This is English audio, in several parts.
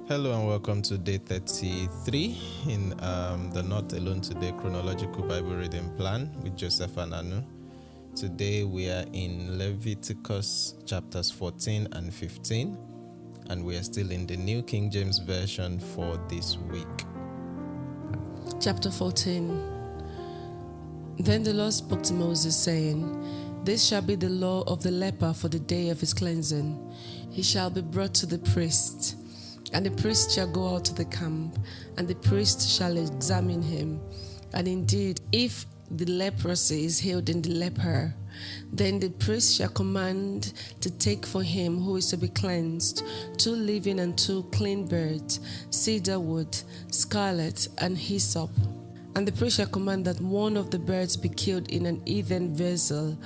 Hello and welcome to day 33 in the Not Alone Today Chronological Bible Reading Plan with Joseph and Anu. Today we are in Leviticus chapters 14 and 15, and we are still in the New King James Version for this week. Chapter 14. Then the Lord spoke to Moses, saying, This shall be the law of the leper for the day of his cleansing. He shall be brought to the priest, and the priest shall go out to the camp, and the priest shall examine him. And indeed, if the leprosy is healed in the leper, then the priest shall command to take for him who is to be cleansed 2 living and 2 clean birds, cedar wood, scarlet, and hyssop. And the priest shall command that one of the birds be killed in an earthen vessel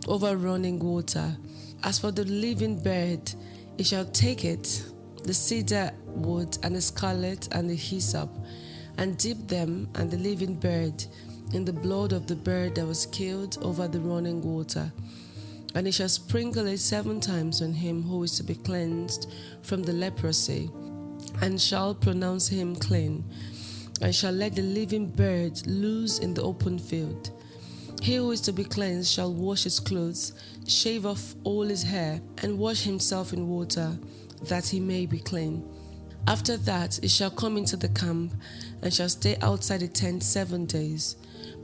over running water. As for the living bird, he shall take it, the cedar wood and the scarlet and the hyssop, and dip them and the living bird in the blood of the bird that was killed over the running water. And he shall sprinkle it 7 times on him who is to be cleansed from the leprosy, and shall pronounce him clean, and shall let the living bird loose in the open field. He who is to be cleansed shall wash his clothes, shave off all his hair, and wash himself in water, that he may be clean. After that he shall come into the camp, and shall stay outside the tent 7 days.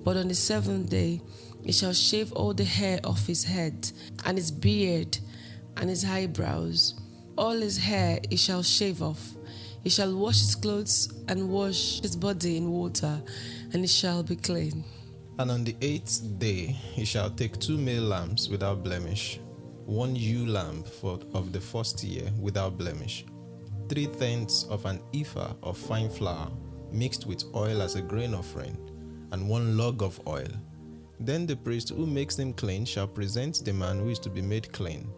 But on the 7th day he shall shave all the hair off his head, and his beard, and his eyebrows. All his hair he shall shave off. He shall wash his clothes, and wash his body in water, and he shall be clean. And on the 8th day he shall take 2 male lambs without blemish, 1 ewe lamb of the first year without blemish, 3/10 of an ephah of fine flour mixed with oil as a grain offering, and 1 log of oil. Then the priest who makes him clean shall present the man who is to be made clean,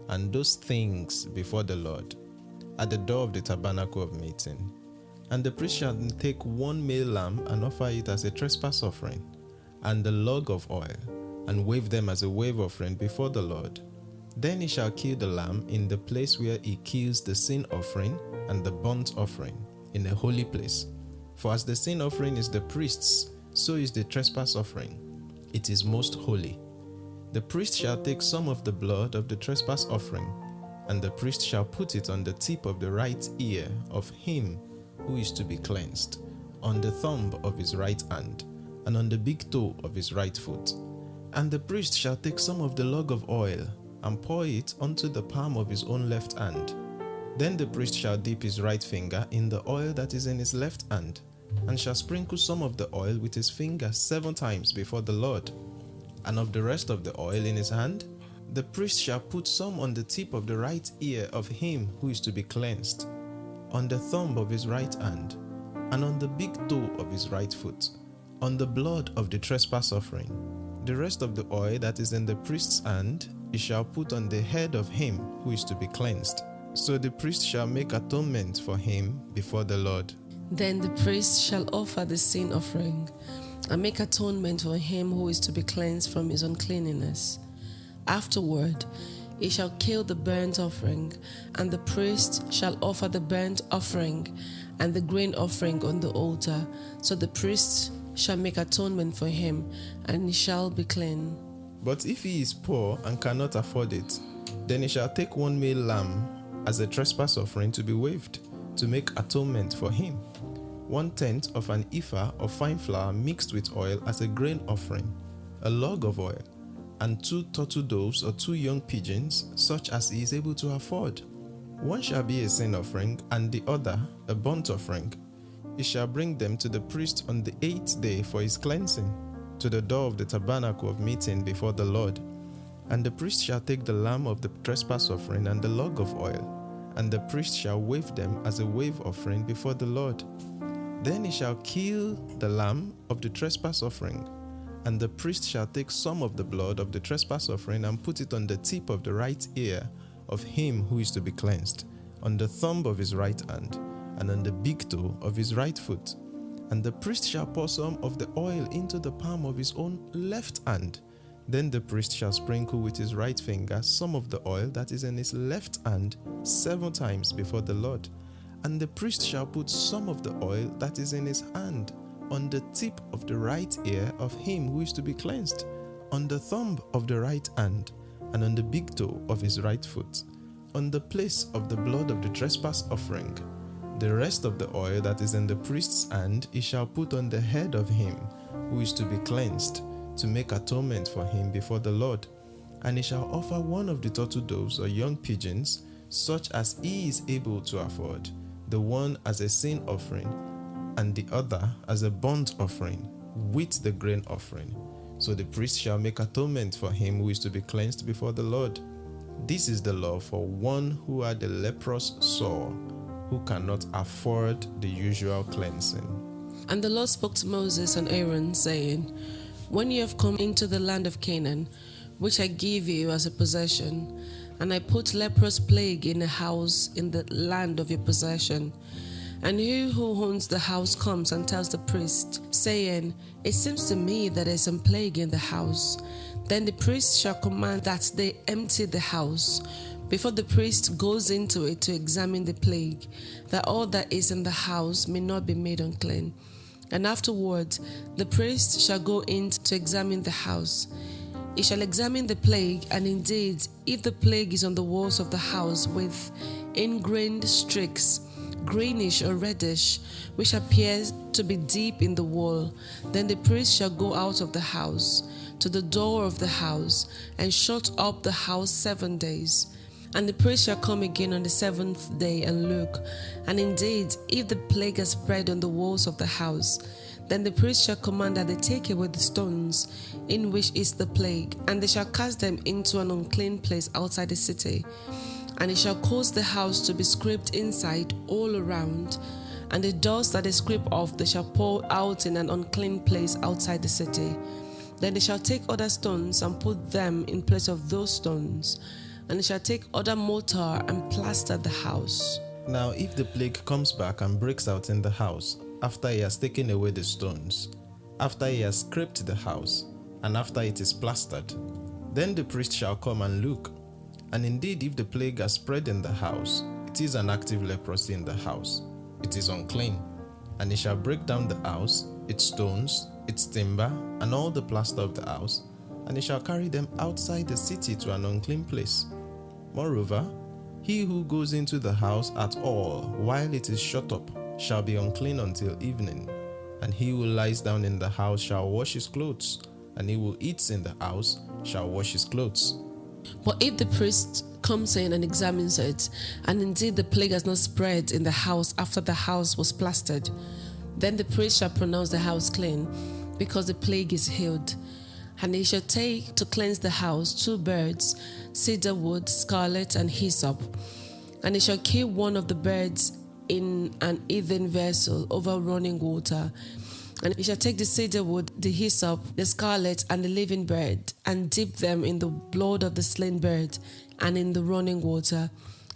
and those things before the Lord, at the door of the tabernacle of meeting. And the priest shall take 1 male lamb and offer it as a trespass offering, and the log of oil, and wave them as a wave offering before the Lord. Then he shall kill the lamb in the place where he kills the sin offering and the burnt offering, in a holy place. For as the sin offering is the priest's, so is the trespass offering. It is most holy. The priest shall take some of the blood of the trespass offering, and the priest shall put it on the tip of the right ear of him who is to be cleansed, on the thumb of his right hand, and on the big toe of his right foot. And the priest shall take some of the log of oil, and pour it onto the palm of his own left hand. Then the priest shall dip his right finger in the oil that is in his left hand, and shall sprinkle some of the oil with his finger 7 times before the Lord. And of the rest of the oil in his hand, the priest shall put some on the tip of the right ear of him who is to be cleansed, on the thumb of his right hand, and on the big toe of his right foot, on the blood of the trespass offering. The rest of the oil that is in the priest's hand he shall put on the head of him who is to be cleansed. So the priest shall make atonement for him before the Lord. Then the priest shall offer the sin offering, and make atonement for him who is to be cleansed from his uncleanness. Afterward he shall kill the burnt offering, and the priest shall offer the burnt offering and the grain offering on the altar. So the priest shall make atonement for him, and he shall be clean. But if he is poor and cannot afford it, then he shall take 1 male lamb as a trespass offering to be waved, to make atonement for him, 1/10 of an ephah of fine flour mixed with oil as a grain offering, a log of oil, and 2 turtle doves or 2 young pigeons, such as he is able to afford. One shall be a sin offering, and the other a burnt offering. He shall bring them to the priest on the 8th day for his cleansing, to the door of the tabernacle of meeting before the Lord. And the priest shall take the lamb of the trespass offering and the log of oil, and the priest shall wave them as a wave offering before the Lord. Then he shall kill the lamb of the trespass offering, and the priest shall take some of the blood of the trespass offering and put it on the tip of the right ear of him who is to be cleansed, on the thumb of his right hand, and on the big toe of his right foot. And the priest shall pour some of the oil into the palm of his own left hand. Then the priest shall sprinkle with his right finger some of the oil that is in his left hand 7 times before the Lord. And the priest shall put some of the oil that is in his hand on the tip of the right ear of him who is to be cleansed, on the thumb of the right hand, and on the big toe of his right foot, on the place of the blood of the trespass offering. The rest of the oil that is in the priest's hand he shall put on the head of him who is to be cleansed, to make atonement for him before the Lord. And he shall offer one of the turtle doves or young pigeons, such as he is able to afford, the one as a sin offering, and the other as a burnt offering, with the grain offering. So the priest shall make atonement for him who is to be cleansed before the Lord. This is the law for one who had a leprous sore, who cannot afford the usual cleansing. And the Lord spoke to Moses and Aaron, saying, When you have come into the land of Canaan, which I give you as a possession, and I put leprous plague in a house in the land of your possession, and he who owns the house comes and tells the priest, saying, It seems to me that there is some plague in the house. Then the priest shall command that they empty the house, before the priest goes into it to examine the plague, that all that is in the house may not be made unclean. And afterward, the priest shall go in to examine the house. He shall examine the plague, and indeed, if the plague is on the walls of the house with ingrained streaks, greenish or reddish, which appears to be deep in the wall, then the priest shall go out of the house to the door of the house and shut up the house 7 days. And the priest shall come again on the 7th day and look. And indeed, if the plague has spread on the walls of the house, then the priest shall command that they take away the stones in which is the plague, and they shall cast them into an unclean place outside the city. And he shall cause the house to be scraped inside all around, and the dust that they scrape off they shall pour out in an unclean place outside the city. Then they shall take other stones and put them in place of those stones, and they shall take other mortar and plaster the house. Now if the plague comes back and breaks out in the house, after he has taken away the stones, after he has scraped the house, and after it is plastered, then the priest shall come and look. And indeed, if the plague has spread in the house, it is an active leprosy in the house. It is unclean. And he shall break down the house, its stones, its timber, and all the plaster of the house, and he shall carry them outside the city to an unclean place. Moreover, he who goes into the house at all while it is shut up shall be unclean until evening. And he who lies down in the house shall wash his clothes, and he who eats in the house shall wash his clothes. But if the priest comes in and examines it, and indeed the plague has not spread in the house after the house was plastered, then the priest shall pronounce the house clean, because the plague is healed. And he shall take to cleanse the house 2 birds, cedar wood, scarlet, and hyssop. And he shall kill one of the birds in an earthen vessel over running water. And he shall take the cedar wood, the hyssop, the scarlet, and the living bird, and dip them in the blood of the slain bird and in the running water,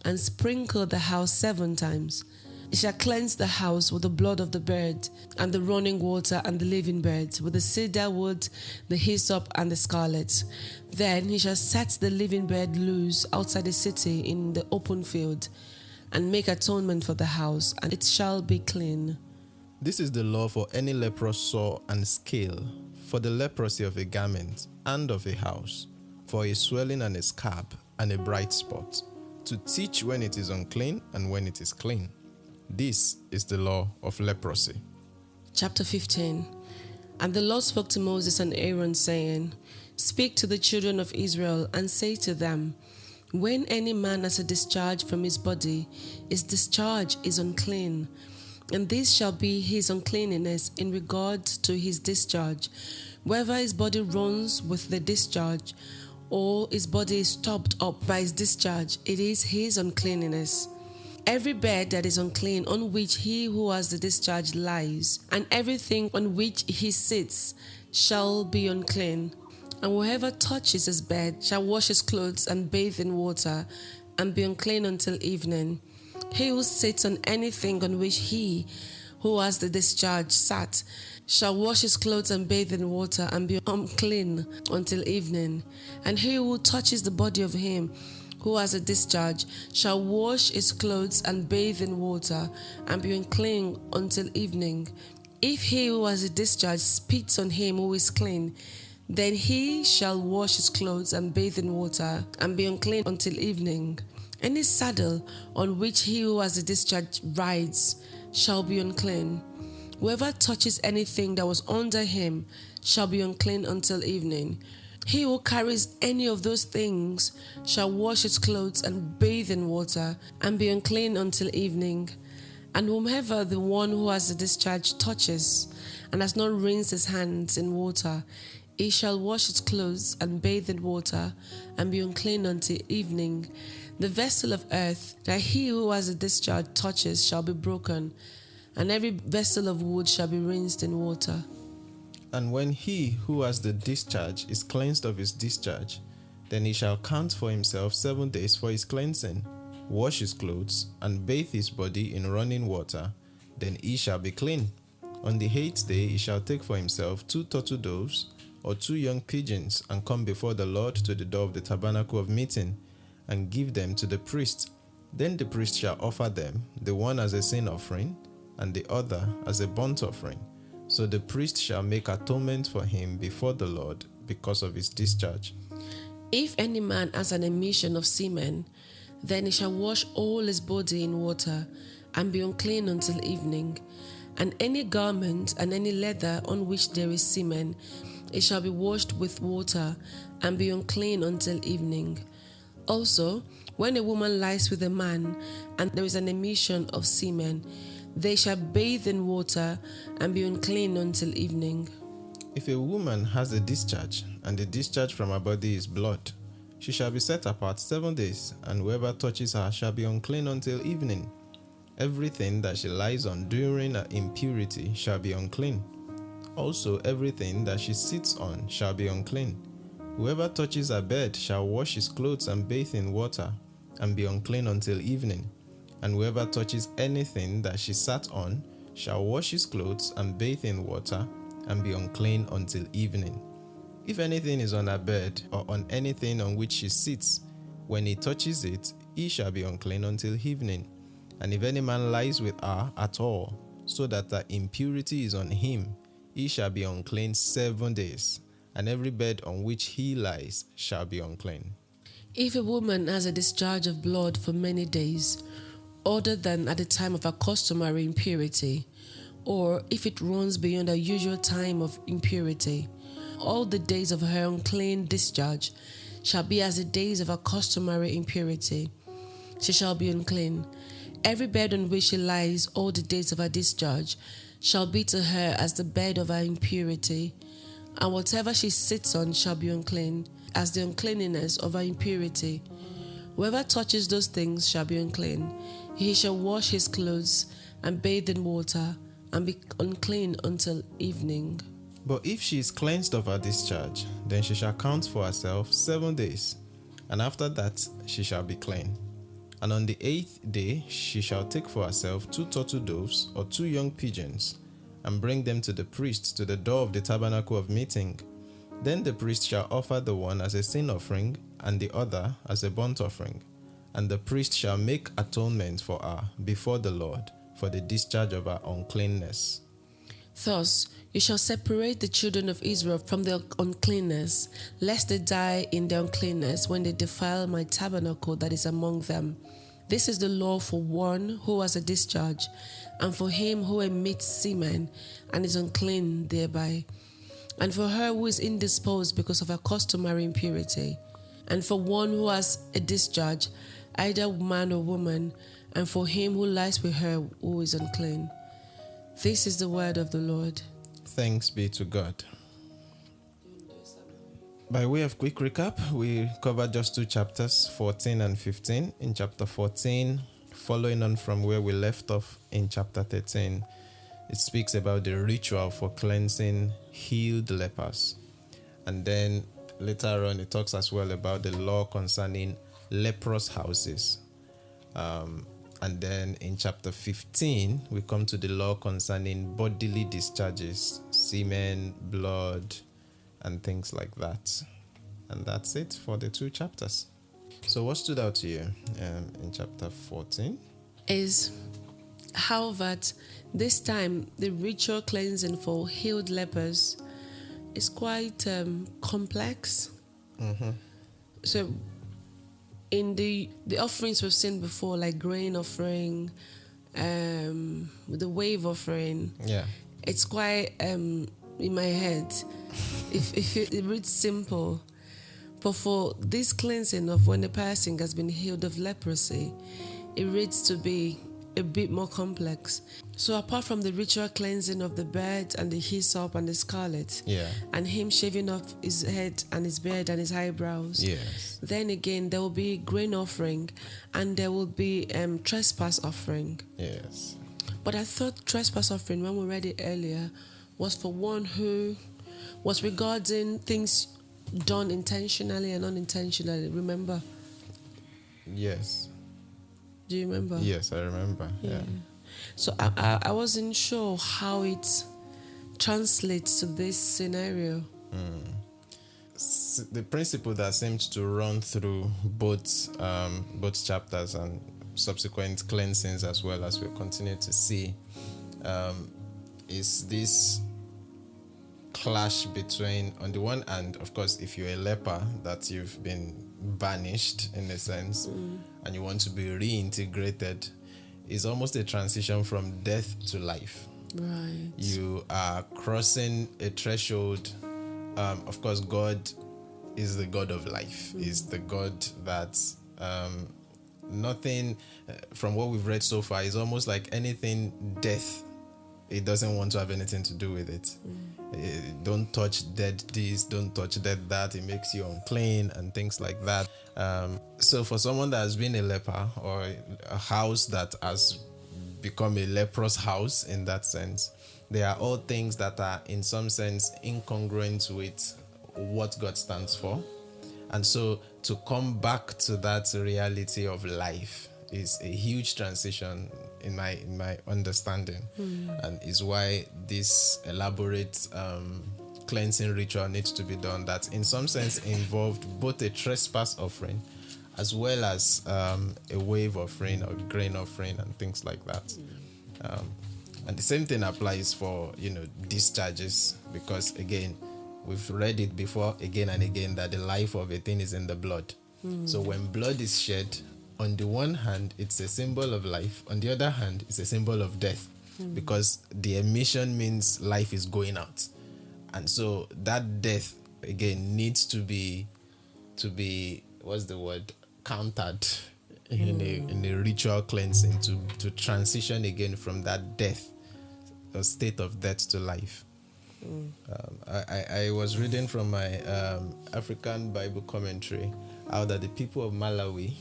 and sprinkle the house 7 times. He shall cleanse the house with the blood of the bird, and the running water, and the living bird, with the cedar wood, the hyssop, and the scarlet. Then he shall set the living bird loose outside the city in the open field, and make atonement for the house, and it shall be clean. This is the law for any leprous sore and scale, for the leprosy of a garment and of a house, for a swelling and a scab and a bright spot, to teach when it is unclean and when it is clean. This is the law of leprosy. Chapter 15. And the Lord spoke to Moses and Aaron, saying, Speak to the children of Israel, and say to them, When any man has a discharge from his body, his discharge is unclean. And this shall be his uncleanness in regard to his discharge. Whether his body runs with the discharge, or his body is stopped up by his discharge, it is his uncleanness. Every bed that is unclean on which he who has the discharge lies, and everything on which he sits, shall be unclean. And whoever touches his bed shall wash his clothes and bathe in water, and be unclean until evening. He who sits on anything on which he who has the discharge sat shall wash his clothes and bathe in water, and be unclean until evening. And he who touches the body of him who has a discharge shall wash his clothes and bathe in water and be unclean until evening. If he who has a discharge spits on him who is clean, then he shall wash his clothes and bathe in water and be unclean until evening. Any saddle on which he who has a discharge rides shall be unclean. Whoever touches anything that was under him shall be unclean until evening. He who carries any of those things shall wash his clothes and bathe in water and be unclean until evening. And whomever the one who has the discharge touches and has not rinsed his hands in water, he shall wash his clothes and bathe in water and be unclean until evening. The vessel of earth that he who has a discharge touches shall be broken, and every vessel of wood shall be rinsed in water. And when he who has the discharge is cleansed of his discharge, then he shall count for himself 7 days for his cleansing, wash his clothes, and bathe his body in running water, then he shall be clean. On the 8th day he shall take for himself 2 turtle doves or 2 young pigeons, and come before the Lord to the door of the tabernacle of meeting, and give them to the priest. Then the priest shall offer them, the one as a sin offering, and the other as a burnt offering. So the priest shall make atonement for him before the Lord because of his discharge. If any man has an emission of semen, then he shall wash all his body in water, and be unclean until evening. And any garment and any leather on which there is semen, it shall be washed with water, and be unclean until evening. Also, when a woman lies with a man, and there is an emission of semen, they shall bathe in water and be unclean until evening. If a woman has a discharge, and the discharge from her body is blood, she shall be set apart 7 days, and whoever touches her shall be unclean until evening. Everything that she lies on during her impurity shall be unclean. Also, everything that she sits on shall be unclean. Whoever touches her bed shall wash his clothes and bathe in water, and be unclean until evening. And whoever touches anything that she sat on shall wash his clothes and bathe in water, and be unclean until evening. If anything is on her bed, or on anything on which she sits, when he touches it, he shall be unclean until evening. And if any man lies with her at all, so that the impurity is on him, he shall be unclean 7 days, and every bed on which he lies shall be unclean. If a woman has a discharge of blood for many days, other than at the time of her customary impurity, or if it runs beyond her usual time of impurity, all the days of her unclean discharge shall be as the days of her customary impurity. She shall be unclean. Every bed on which she lies all the days of her discharge shall be to her as the bed of her impurity, and whatever she sits on shall be unclean, as the uncleanness of her impurity. Whoever touches those things shall be unclean. He shall wash his clothes and bathe in water, and be unclean until evening. But if she is cleansed of her discharge, then she shall count for herself 7 days, and after that she shall be clean. And on the 8th day she shall take for herself 2 turtle doves or 2 young pigeons, and bring them to the priest to the door of the tabernacle of meeting. Then the priest shall offer the one as a sin offering, and the other as a burnt offering. And the priest shall make atonement for her before the Lord for the discharge of her uncleanness. Thus you shall separate the children of Israel from their uncleanness, lest they die in their uncleanness when they defile my tabernacle that is among them. This is the law for one who has a discharge, and for him who emits semen and is unclean thereby, and for her who is indisposed because of her customary impurity, and for one who has a discharge, either man or woman, and for him who lies with her who is unclean. This is the word of the Lord. Thanks be to God. By way of quick recap, we covered just 2 chapters, 14 and 15. In chapter 14, following on from where we left off in chapter 13, it speaks about the ritual for cleansing healed lepers. And then later on, it talks as well about the law concerning leprous houses. And then in chapter 15, we come to the law concerning bodily discharges, semen, blood, and things like that. And that's it for the 2 chapters. So what stood out to you in chapter 14? Is how that this time the ritual cleansing for healed lepers is quite complex. So in the offerings we've seen before, like grain offering, the wave offering, Yeah. it's quite in my head. if it reads simple, but for this cleansing of when a person has been healed of leprosy, it reads to be a bit more complex. So apart from the ritual cleansing of the bird and the hyssop and the scarlet, Yeah. and him shaving off his head and his beard and his eyebrows, Yes. then again there will be grain offering and there will be trespass offering. Yes. But I thought trespass offering, when we read it earlier, was for one who was regarding things done intentionally and unintentionally. Remember? Yes. Do you remember? Yes, I remember. Yeah. So I wasn't sure how it translates to this scenario. The principle that seems to run through both chapters and subsequent cleansings, as well as we continue to see, is this clash between, on the one hand, of course, if you're a leper, that you've been banished in a sense, and you want to be reintegrated, is almost a transition from death to life. Right. You are crossing a threshold. Of course, God is the God of life. Is the God that nothing, from what we've read so far, is almost like anything death. It doesn't want to have anything to do with it. Don't touch dead this, don't touch dead that. It makes you unclean and things like that. So for someone that has been a leper, or a house that has become a leprous house in that sense, they are all things that are in some sense incongruent with what God stands for. And so to come back to that reality of life is a huge transition in my understanding, and is why this elaborate cleansing ritual needs to be done, that in some sense involved both a trespass offering as well as a wave offering or grain offering and things like that. And the same thing applies for discharges, because again, we've read it before again and again that the life of a thing is in the blood. So when blood is shed, on the one hand, it's a symbol of life. On the other hand, it's a symbol of death, because the emission means life is going out. And so that death, again, needs to be what's the word? Countered in a ritual cleansing to transition again from that death, a state of death, to life. I was reading from my African Bible commentary how that the people of Malawi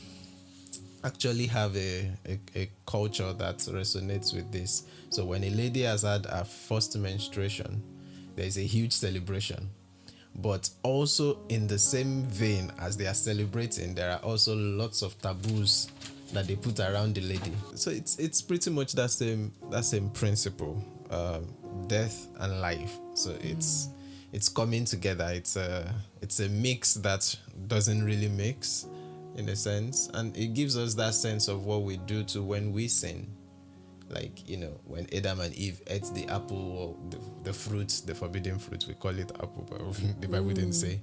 actually have a culture that resonates with this. So when a lady has had her first menstruation, there is a huge celebration. But also in the same vein as they are celebrating, there are also lots of taboos that they put around the lady. So it's pretty much that same principle, death and life. So it's coming together. It's a mix that doesn't really mix, in a sense, and it gives us that sense of what we do to when we sin. Like, when Adam and Eve ate the apple, or the fruit, the forbidden fruit, we call it apple, but the Bible didn't say.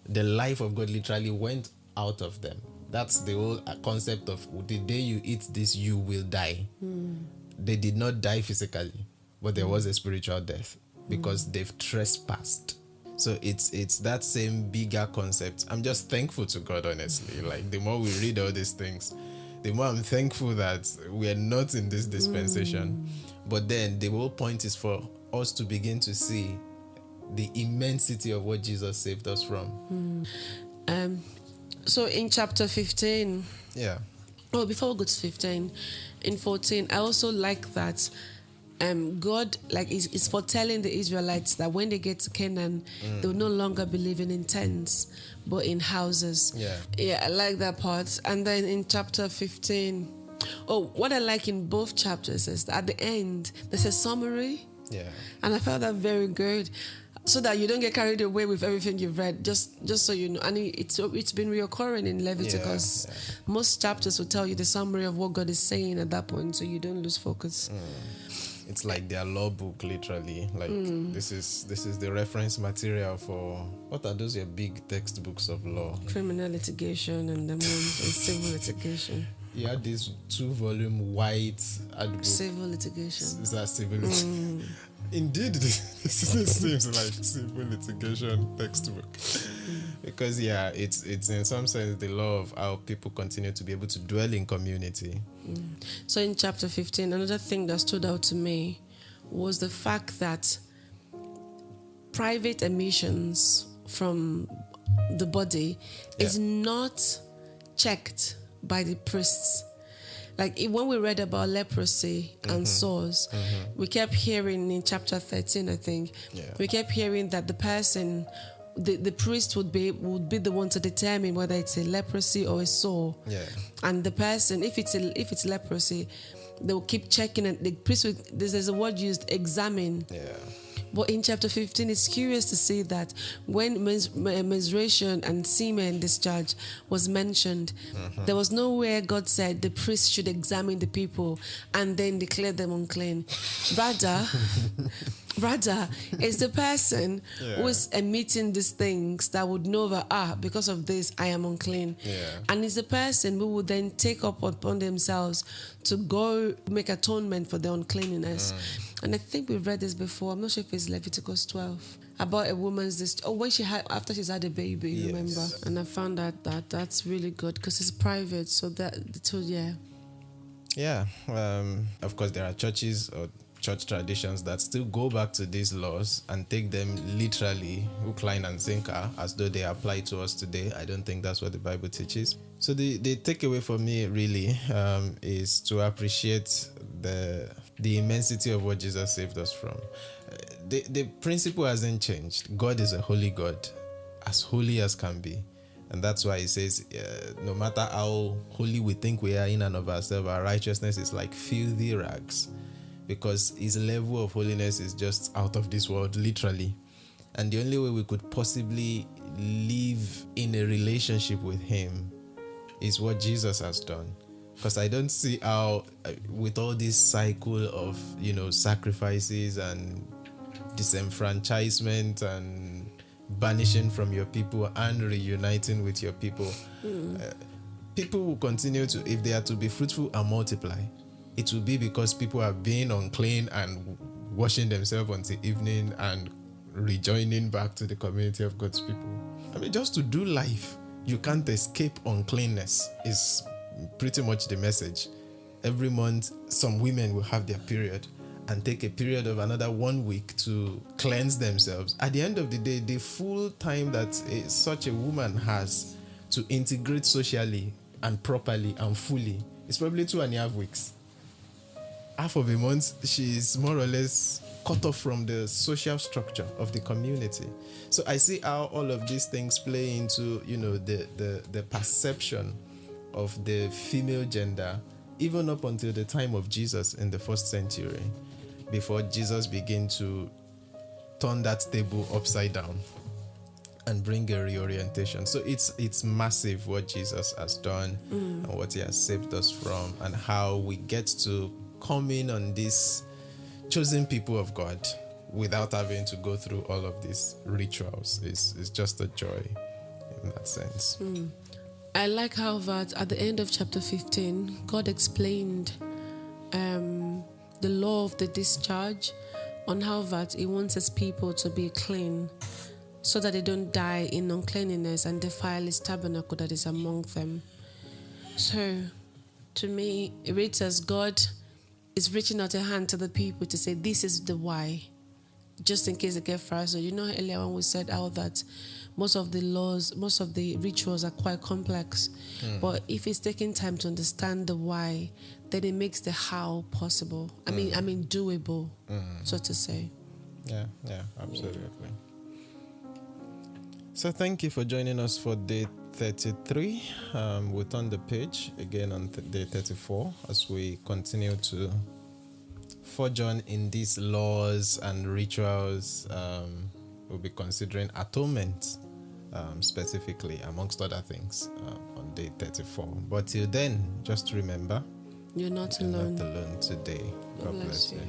The life of God literally went out of them. That's the whole concept of the day you eat this, you will die. They did not die physically, but there was a spiritual death because they've trespassed. So it's that same bigger concept. I'm just thankful to God, honestly. Like, the more we read all these things, the more I'm thankful that we are not in this dispensation. But then the whole point is for us to begin to see the immensity of what Jesus saved us from. So in chapter 15, Yeah. oh, before we go to 15, in 14, I also like that God is foretelling the Israelites that when they get to Canaan, they will no longer be living in tents, but in houses. Yeah, I like that part. And then in chapter 15, what I like in both chapters is that at the end, there's a summary. Yeah. And I felt that very good. so that you don't get carried away with everything you've read, just so you know. And it's been reoccurring in Leviticus. Most chapters will tell you the summary of what God is saying at that point, so you don't lose focus. It's like their law book, literally. Like this is the reference material for, what are those your big textbooks of law? Criminal litigation and then ones and civil litigation. You had this 2-volume white ad book. Civil litigation. Is that civil litigation? Indeed, this seems like civil litigation textbook. Because it's in some sense the law of how people continue to be able to dwell in community. So in chapter 15, another thing that stood out to me was the fact that private emissions from the body is not checked by the priests. Like when we read about leprosy and sores, we kept hearing in chapter 13, I think, we kept hearing that the person, the priest would be the one to determine whether it's a leprosy or a sore. And the person, if it's leprosy, they will keep checking it. The priest there's a word used, examine. But in chapter 15, it's curious to see that when menstruation and semen discharge was mentioned, there was nowhere God said the priest should examine the people and then declare them unclean. Rather, it's the person who is emitting these things that would know that, because of this, I am unclean. And it's the person who would then take up upon themselves to go make atonement for their uncleanness. And I think we've read this before. I'm not sure if it's Leviticus 12 about a woman's when after she's had a baby, remember? And I found that's really good because it's private. So of course there are churches or church traditions that still go back to these laws and take them literally, hook, line and sinker, as though they apply to us today. I don't think that's what the Bible teaches. So the takeaway for me really is to appreciate the immensity of what Jesus saved us from. The principle hasn't changed. God is a holy God, as holy as can be. And that's why he says, no matter how holy we think we are in and of ourselves, our righteousness is like filthy rags, because his level of holiness is just out of this world, literally. And the only way we could possibly live in a relationship with him is what Jesus has done. Because I don't see how, with all this cycle of, sacrifices and disenfranchisement and banishing from your people and reuniting with your people, people will continue to, if they are to be fruitful and multiply, it will be because people are being unclean and washing themselves until evening and rejoining back to the community of God's people. I mean, just to do life, you can't escape uncleanness is pretty much the message. Every month, some women will have their period and take a period of another 1 week to cleanse themselves. At the end of the day, the full time that such a woman has to integrate socially and properly and fully is probably 2.5 weeks. Half of a month, she is more or less cut off from the social structure of the community. So I see how all of these things play into, the perception of the female gender, even up until the time of Jesus in the 1st century, before Jesus began to turn that table upside down and bring a reorientation. So it's massive what Jesus has done and what he has saved us from, and how we get to come in on this chosen people of God without having to go through all of these rituals. It's just a joy in that sense. I like how that at the end of chapter 15, God explained the law of the discharge, on how that he wants his people to be clean so that they don't die in uncleanness and defile his tabernacle that is among them. So to me, it reads as God is reaching out a hand to the people to say, this is the why, just in case they get frazzled. Earlier on we said how that most of the laws, most of the rituals are quite complex. But if it's taking time to understand the why, then it makes the how possible. I mean doable, so to say. Yeah, absolutely. So thank you for joining us for day 33. We'll turn the page again on day 34 as we continue to forge on in these laws and rituals We'll be considering atonement specifically, amongst other things, on day 34. But till then, just remember, You're not you're alone. not alone today. God bless you.